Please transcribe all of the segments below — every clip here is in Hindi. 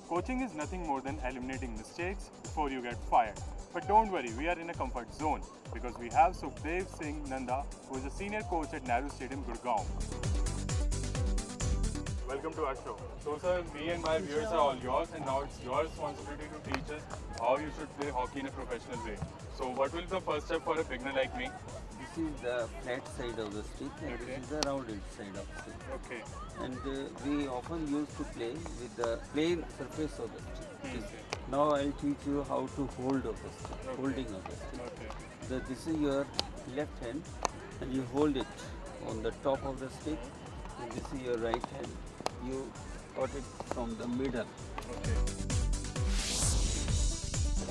Coaching is nothing more than eliminating mistakes before you get fired. But don't worry, we are in a comfort zone because we have Sukhdev Singh Nanda, who is a senior coach at Nehru Stadium, Gurgaon. Welcome to our show. So sir, me and my viewers are all yours, and now it's your responsibility to teach us how you should play hockey in a professional way. So what will be the first step for a beginner like me? This is the flat side of the stick and this is the rounded side of the stick. Okay. And we often used to play with the plain surface of the stick. Now I'll teach you how to hold of the stick, holding of the stick. Okay. This is your left hand and you hold it on the top of the stick, and this is your right hand. You got it from the middle. Okay.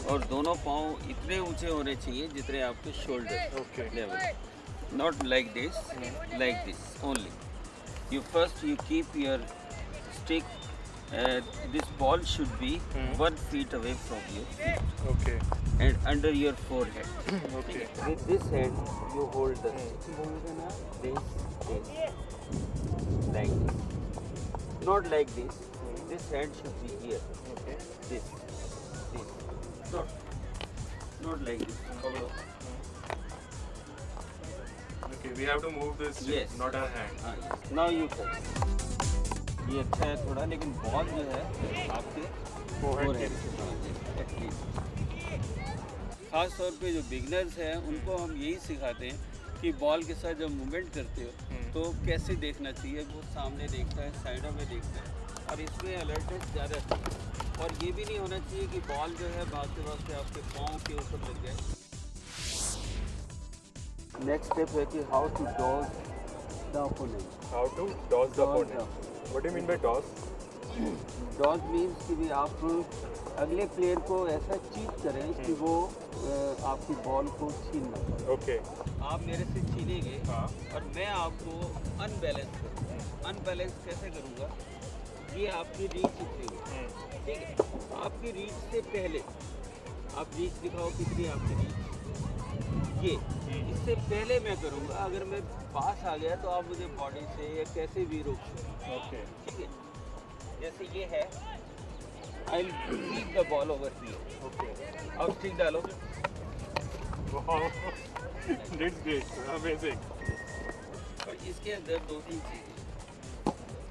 और दोनों पाँव इतने ऊंचे होने चाहिए जितने आपके shoulder level. Not like this, like this only. You keep your stick. This ball should be 1 feet away from you. Okay. And under your forehead. Okay. With this hand, you hold the stick. This, like this. Not like this. This hand should be here. Okay. This. Not like this. Okay, we have to move this, Yes. not our hand. Now you can. ये अच्छा है थोड़ा, लेकिन बॉल जो है आपके Forehead forehead at least. खास तौर पे जो बिगनर्स हैं उनको हम यही सिखाते हैं कि बॉल के साथ जब मूवमेंट करते हो तो कैसे देखना चाहिए. वो सामने देखता है, साइडों में देखता है, और इसमें अलर्टनेस ज़्यादा है. और ये भी नहीं होना चाहिए कि बॉल जो है भागते आपके पाँव के ऊपर लग जाए. नेक्स्ट स्टेप है कि how to dodge the opponent. How to toss the opponent. What do you mean by toss? Dodge means कि भी आप अगले प्लेयर को ऐसा चीट करें कि वो आपकी बॉल को छीन ना पाए. Okay. आप मेरे से छीनेंगे हाँ. और मैं आपको अनबैलेंस करूँगा. अनबैलेंस कैसे करूँगा? ये आपकी रीच इतनी, ठीक है, आपकी रीच से पहले आप रीच दिखाओ कितनी आपकी रीच. ये इससे पहले मैं करूँगा. अगर मैं पास आ गया तो आप मुझे बॉडी से या कैसे भी रोक सकते. Okay. ठीक है, जैसे ये है, I will keep the ball over here. Okay. अब स्टिक डालो. Wow. That's great. Amazing. और इसके अंदर 2-3 चीज़ें.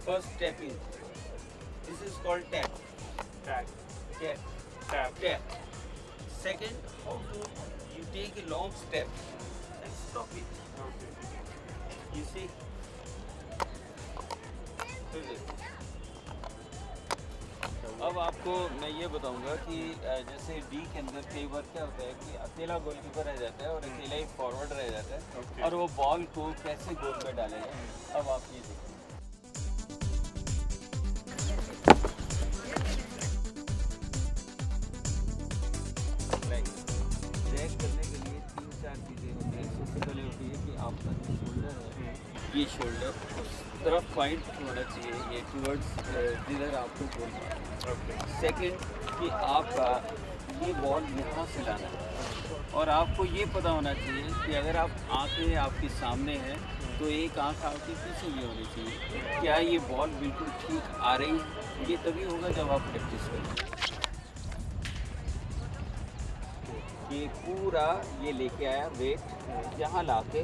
First tapping. This is called tap. Tap. Tap. Tap. Tap. Second, how to you take a long step and stop it. Okay. You see? अब आपको मैं ये बताऊंगा कि जैसे डी के अंदर कई बार क्या होता है कि अकेला गोलकीपर रह जाता है और अकेला ही फॉरवर्ड रह जाता है. Okay. और वो बॉल को कैसे गोल में डालेगा. अब आप ये देखिए. ड्रैग करने के लिए 3-4 चीज़ें होती हैं. सबसे पहले होती है कि आपका जो शोल्डर है, ये शोल्डर उस तरफ पॉइंट होना चाहिए, ये टूवर्ड्स जिधर आपको गोल मारना है. Okay. सेकंड कि आपका ये बॉल यहाँ से लाना है. और आपको ये पता होना चाहिए कि अगर आप आंखें आपके सामने हैं तो एक आंख आपके पीछे भी होनी चाहिए. क्या ये बॉल बिल्कुल ठीक आ रही है? ये तभी होगा जब आप प्रैक्टिस करें. ये पूरा ये लेके आया वेट यहाँ लाके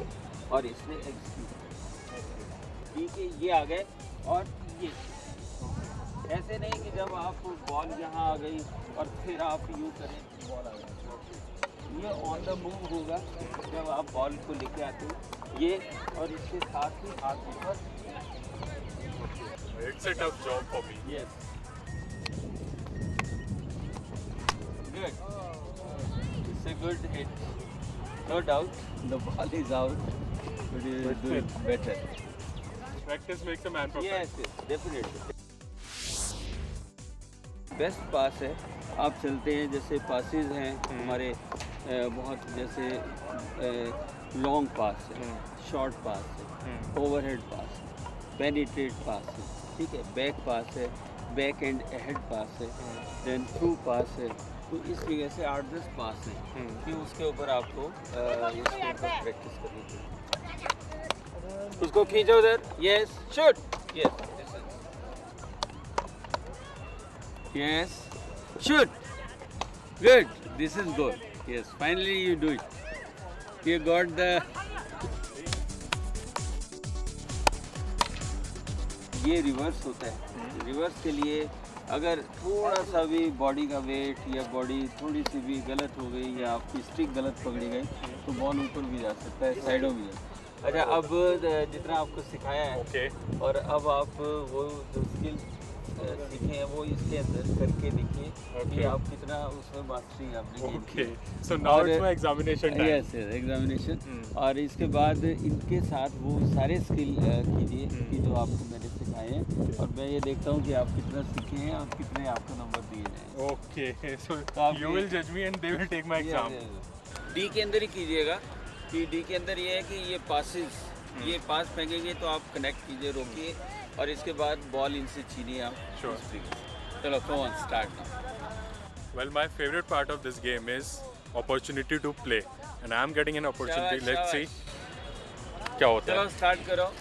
और इसने एग्जीक्यूट. ठीक है, ये आ गए. और ये ऐसे नहीं कि जब आप बॉल यहाँ आ गई और फिर आप यूँ करें बॉल आ गई. ये ऑन द मूव होगा जब आप बॉल को लेके आते हो. ये और इसके साथ ही हाथ ऊपर. It's a tough job for me. Yes. Good. It's a good hit. No doubt, the ball is out, but you do it better. Practice makes a man perfect. Yes, yes, definitely. Best pass है. आप चलते हैं जैसे पासेस हैं हमारे बहुत, जैसे लॉन्ग पास है, शॉर्ट पास है, ओवरहेड पास है, पेनिट्रेट पास है, ठीक है, बैक पास है, बैक एंड अहेड पास है, देन थ्रू पास है. तो इस जगह से 8-10 पास हैं कि उसके ऊपर आपको इसके ऊपर प्रैक्टिस करनी चाहिए. उसको खींचो उधर. Yes, shoot. Yes. Yes. Shoot. Good. This is goal. Yes. Finally you do it. You got the. ये रिवर्स होता है। रिवर्स के लिए अगर थोड़ा सा भी बॉडी का वेट या बॉडी थोड़ी सी भी गलत हो गई या आपकी स्टिक गलत पकड़ी गई तो बॉल ऊपर भी जा सकता है, साइडों भी जा सकता है। अच्छा, अब जितना आपको सिखाया है Okay. और अब आप वो जो स्किल सीखे हैं वो इसके अंदर करके देखिए कि Okay. आप कितना उसमें मास्टरी आपने gain Okay. की। So now और- it's my examination time. Yes examination. Hmm. और इसके बाद इनके साथ वो सारे स्किल कीजिए कि जो आपको मैंने सिखाए हैं और मैं ये देखता हूँ कि आप कितना सीखे हैं और कितने आपको नंबर दिए जाएं। Okay. So आप you ये- will judge me and they will take my exam. D के अंदर ही कीजिएगा कि डी के अंदर ये है कि ये पासिस ये पास फेंकेंगे तो आप कनेक्ट कीजिए, रोकिए और इसके बाद बॉल इनसे छीनिए आप। Sure. उस तरीके से। चलो come on start now. Well, my favorite part of this game is opportunity to play, and I am getting an opportunity. शाबाश, Let's see क्या होता चलो है। स्टार्ट करो।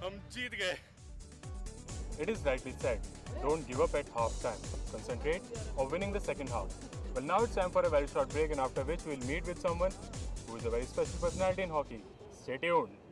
हम जीत गए। It is rightly said. Don't give up at half time. Concentrate on winning the second half. Well, now it's time for a very short break, and after which we'll meet with someone who is a very special personality in hockey. Stay tuned.